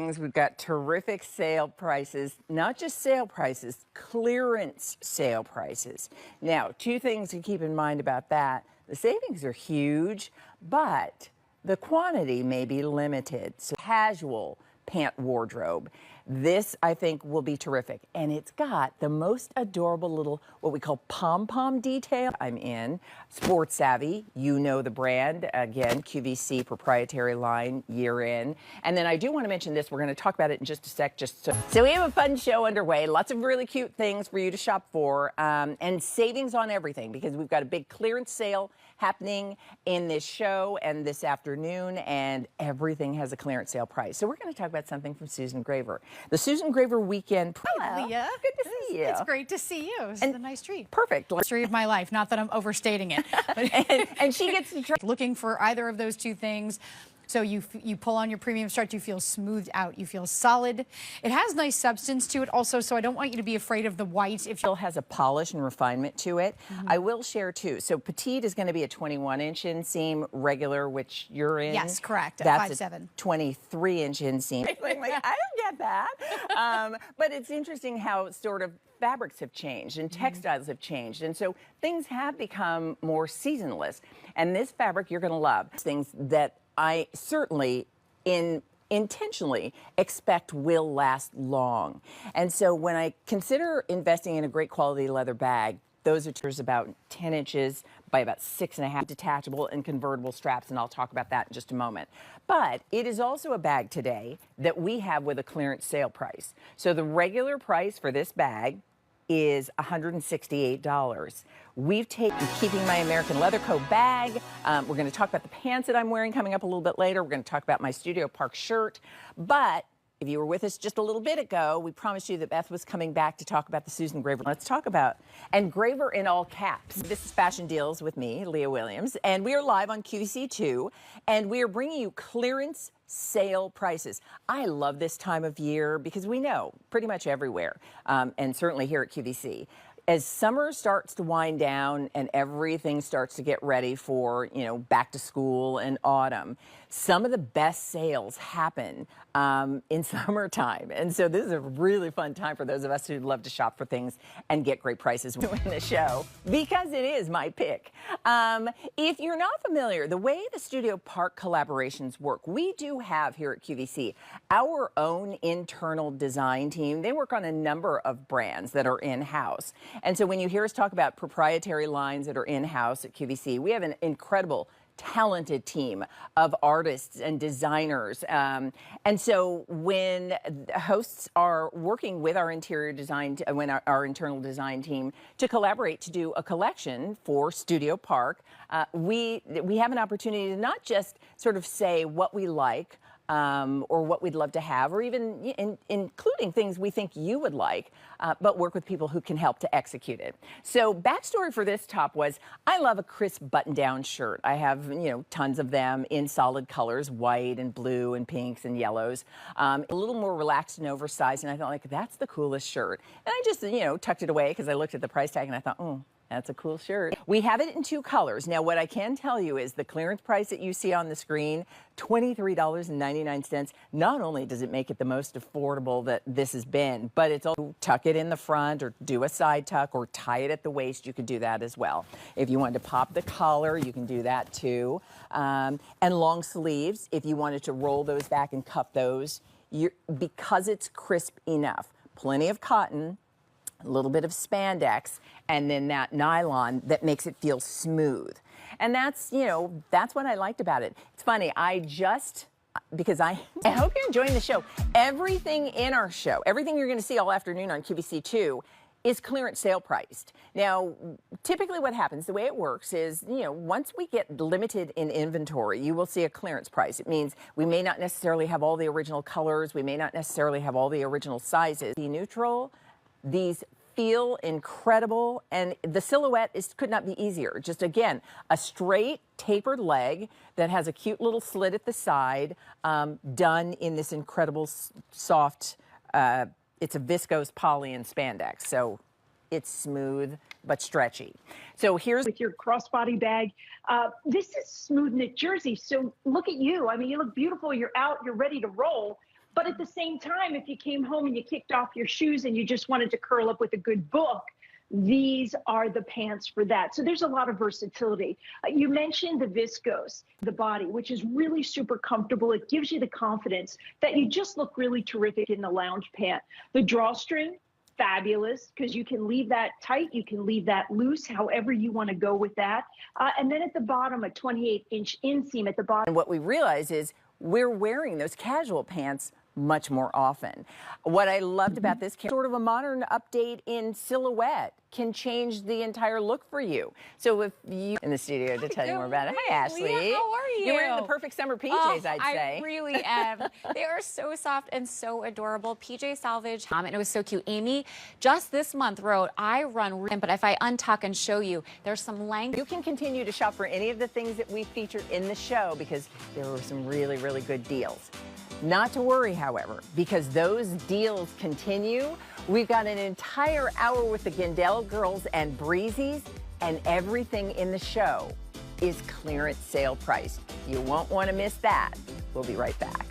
things. We've got terrific sale prices, not just sale prices, clearance sale prices. Now, two things to keep in mind about that. The savings are huge, but the quantity may be limited. So casual pant wardrobe. This, I think, will be terrific. And it's got the most adorable little, what we call pom-pom detail. I'm in. Sports Savvy, you know the brand. Again, QVC proprietary line, year in. And then I do want to mention this. We're going to talk about it in just a sec. So we have a fun show underway. Lots of really cute things for you to shop for. And savings on everything, because we've got a big clearance sale happening in this show and this afternoon, and everything has a clearance sale price. So we're going to talk about something from Susan Graver. The Susan Graver Weekend. Hello, Leah. Good to see you. It's great to see you. This is a nice treat. Perfect. Story of my life. Not that I'm overstating it. and she gets to try. Looking for either of those two things. So you pull on your premium stretch, you feel smoothed out, you feel solid. It has nice substance to it also, so I don't want you to be afraid of the white. It still has a polish and refinement to it. I will share too. So petite is going to be a 21-inch inseam, regular, which you're in. Yes, correct. That's 5'7". a 23-inch inseam. I'm like, I don't get that. But it's interesting how sort of fabrics have changed and textiles have changed. And so things have become more seasonless. And this fabric you're going to love. Things that I certainly intentionally expect will last long. And so when I consider investing in a great quality leather bag, those are about 10 inches by about 6.5, detachable and convertible straps, and I'll talk about that in just a moment. But it is also a bag today that we have with a clearance sale price. So the regular price for this bag is $168. We've taken Keeping My American Leather Co. bag. We're going to talk about the pants that I'm wearing coming up a little bit later. We're going to talk about my Studio Park shirt. But if you were with us just a little bit ago, we promised you that Beth was coming back to talk about the Susan Graver. Let's talk about, and Graver in all caps. This is Fashion Deals with me, Leah Williams, and we are live on QVC2, and we are bringing you clearance sale prices. I love this time of year because we know pretty much everywhere, and certainly here at QVC, as summer starts to wind down and everything starts to get ready for, back to school and autumn, some of the best sales happen in summertime. And so this is a really fun time for those of us who love to shop for things and get great prices in the show, because it is my pick. If you're not familiar, the way the Studio Park collaborations work, we do have here at QVC our own internal design team. They work on a number of brands that are in-house. And so when you hear us talk about proprietary lines that are in-house at QVC, we have an incredible talented team of artists and designers. And so when hosts are working with our interior design, when our internal design team to collaborate to do a collection for Studio Park, we have an opportunity to not just sort of say what we like, or what we'd love to have, or even including things we think you would like, but work with people who can help to execute it. So backstory for this top was, I love a crisp button-down shirt. I have, tons of them in solid colors, white and blue and pinks and yellows, a little more relaxed and oversized, and I thought, that's the coolest shirt. And I just, tucked it away because I looked at the price tag and I thought, that's a cool shirt. We have it in two colors. Now, what I can tell you is the clearance price that you see on the screen, $23.99. Not only does it make it the most affordable that this has been, but it's also tuck it in the front or do a side tuck or tie it at the waist. You could do that as well. If you wanted to pop the collar, you can do that too. And long sleeves, if you wanted to roll those back and cuff those, because it's crisp enough. Plenty of cotton, a little bit of spandex, and then that nylon that makes it feel smooth. And that's what I liked about it. It's funny, because I hope you're enjoying the show. Everything in our show, everything you're going to see all afternoon on QVC2 is clearance sale priced. Now, typically what happens, the way it works is, once we get limited in inventory, you will see a clearance price. It means we may not necessarily have all the original colors, we may not necessarily have all the original sizes. Be neutral. These feel incredible, and the silhouette could not be easier. Just, again, a straight tapered leg that has a cute little slit at the side, done in this incredible soft, it's a viscose poly and spandex, so it's smooth but stretchy. So here's with your crossbody bag. This is smooth knit jersey, so look at you. I mean, you look beautiful. You're out. You're ready to roll. But at the same time, if you came home and you kicked off your shoes and you just wanted to curl up with a good book, these are the pants for that. So there's a lot of versatility. You mentioned the viscose, the body, which is really super comfortable. It gives you the confidence that you just look really terrific in the lounge pant. The drawstring, fabulous, because you can leave that tight, you can leave that loose, however you want to go with that. And then at the bottom, a 28-inch inseam at the bottom. And what we realize is we're wearing those casual pants much more often. What I loved about this, sort of a modern update in silhouette, can change the entire look for you. So if you in the studio to tell you more about it. Hi, Ashley. Leah, how are you? You're wearing the perfect summer PJs, I'd say. I really am. They are so soft and so adorable. PJ Salvage, and it was so cute. Amy just this month wrote, I run, but if I untuck and show you, there's some length. You can continue to shop for any of the things that we featured in the show because there were some really, really good deals. Not to worry, however, because those deals continue. We've got an entire hour with the Gindel girls and Breezies, and everything in the show is clearance sale price. You won't want to miss that. We'll be right back.